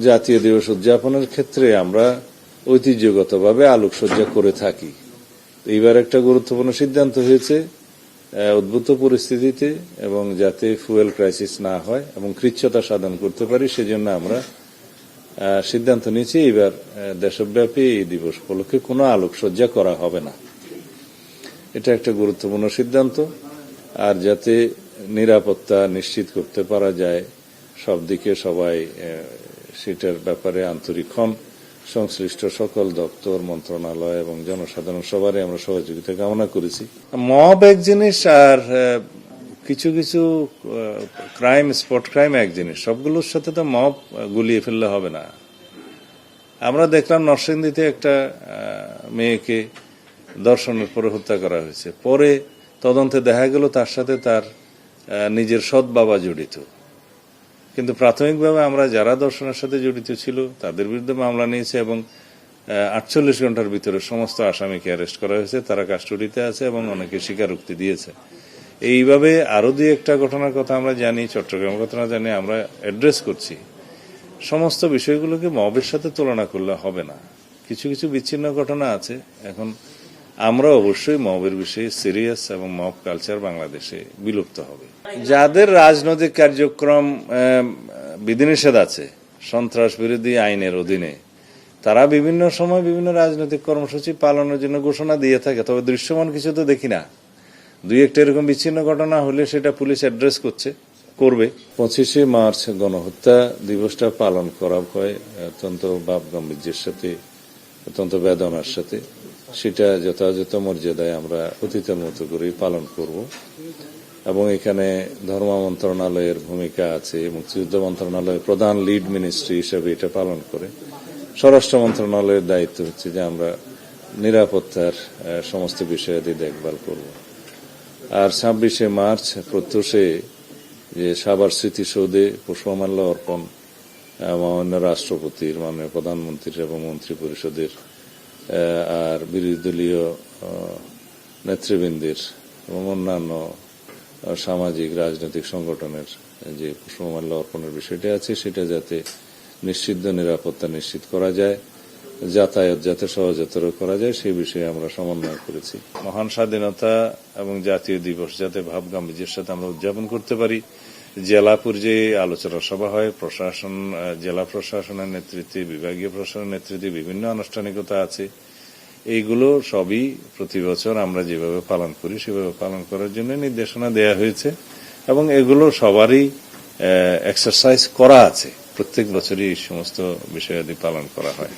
জাতীয় দিবস উদযাপনের ক্ষেত্রে আমরা ঐতিহ্যগতভাবে আলোকসজ্জা করে থাকি। এইবার একটা গুরুত্বপূর্ণ সিদ্ধান্ত হয়েছে উদ্ভূত পরিস্থিতিতে এবং যাতে ফুয়েল ক্রাইসিস না হয় এবং কৃচ্ছ্রতা সাধন করতে পারি সেজন্য আমরা সিদ্ধান্ত নিয়েছি এইবার দেশব্যাপী এই দিবস উপলক্ষে কোনো আলোকসজ্জা করা হবে না। এটা একটা গুরুত্বপূর্ণ সিদ্ধান্ত। আর যাতে নিরাপত্তা নিশ্চিত করতে পারা যায় সব দিকে সবাই সেটার ব্যাপারে আন্তরিক হন। সংশ্লিষ্ট সকল দপ্তর, মন্ত্রণালয় এবং জনসাধারণ সবারই আমরা সহযোগিতা কামনা করেছি। মব এক জিনিস আর কিছু কিছু ক্রাইম, স্পট ক্রাইম এক জিনিস, সবগুলোর সাথে তো মব গুলিয়ে ফেললে হবে না। আমরা দেখলাম নরসিংদীতে একটা মেয়েকে ধর্ষণের পরে হত্যা করা হয়েছে, পরে তদন্তে দেখা গেল তার সাথে তার নিজের সৎ বাবা জড়িত। কিন্তু প্রাথমিকভাবে আমরা যারা ধর্ষণের সাথে জড়িত ছিল তাদের বিরুদ্ধে মামলা নিয়েছে এবং 48 ঘন্টার ভিতরে সমস্ত আসামিকে অ্যারেস্ট করা হয়েছে, তারা কাস্টডিতে আছে এবং অনেকে স্বীকারোক্তি দিয়েছে। এইভাবে আরো দুই একটা ঘটনার কথা আমরা জানি, চট্টগ্রাম ঘটনা জানি, আমরা অ্যাড্রেস করছি। সমস্ত বিষয়গুলোকে মবের সাথে তুলনা করলে হবে না। কিছু কিছু বিচ্ছিন্ন ঘটনা আছে। এখন আমরা অবশ্যই মবের বিষয়ে সিরিয়াস এবং মব কালচার বাংলাদেশে বিলুপ্ত হবে। যাদের রাজনৈতিক কার্যক্রম বিধিনিষেধ আছে সন্ত্রাস বিরোধী আইনের অধীনে, তারা বিভিন্ন সময় বিভিন্ন রাজনৈতিক কর্মসূচি পালনের জন্য ঘোষণা দিয়ে থাকে, তবে দৃশ্যমান কিছু তো দেখি না। দুই একটা এরকম বিচ্ছিন্ন ঘটনা হলে সেটা পুলিশ অ্যাড্রেস করবে। 25শে মার্চ গণহত্যা দিবসটা পালন করা হয় অত্যন্ত ভাব গাম্ভীর্যের সাথে, অত্যন্ত বেদনার সাথে। সেটা যথাযথ মর্যাদায় আমরা অতীতের মতো করেই পালন করব এবং এখানে ধর্ম মন্ত্রণালয়ের ভূমিকা আছে, মুক্তিযুদ্ধ মন্ত্রণালয়ের প্রধান লিড মিনিস্ট্রি হিসেবে এটা পালন করে। স্বরাষ্ট্র মন্ত্রণালয়ের দায়িত্ব হচ্ছে যে আমরা নিরাপত্তার সমস্ত বিষয়াদি দেখভাল করব। আর 26শে মার্চ প্রত্যুষে যে সাভার স্মৃতিসৌধে পুষ্পমাল্য অর্পণ মাননীয় রাষ্ট্রপতির, মাননীয় প্রধানমন্ত্রীর এবং মন্ত্রী পরিষদের আর বিরোধী দলীয় নেতৃবৃন্দের এবং অন্যান্য সামাজিক রাজনৈতিক সংগঠনের যে পুষ্পমাল্য অর্পণের বিষয়টি আছে সেটা যাতে নিশ্চিত নিরাপত্তা নিশ্চিত করা যায়, যাতায়াত যাতে সহজতর করা যায় সেই বিষয়ে আমরা সমন্বয় করেছি। মহান স্বাধীনতা এবং জাতীয় দিবস যাতে ভাব গাম্ভীর্যের সাথে আমরা উদযাপন করতে পারি, জেলা পর্যায়ে আলোচনা সভা হয়, প্রশাসন, জেলা প্রশাসনের নেতৃত্বে, বিভাগীয় প্রশাসনের নেতৃত্বে বিভিন্ন আনুষ্ঠানিকতা আছে। এইগুলো সবই প্রতি বছর আমরা যেভাবে পালন করি সেভাবে পালন করার জন্য নির্দেশনা দেয়া হয়েছে এবং এগুলো সবারই এক্সারসাইজ করা আছে। প্রত্যেক বছরই এই সমস্ত বিষয়াদি পালন করা হয়।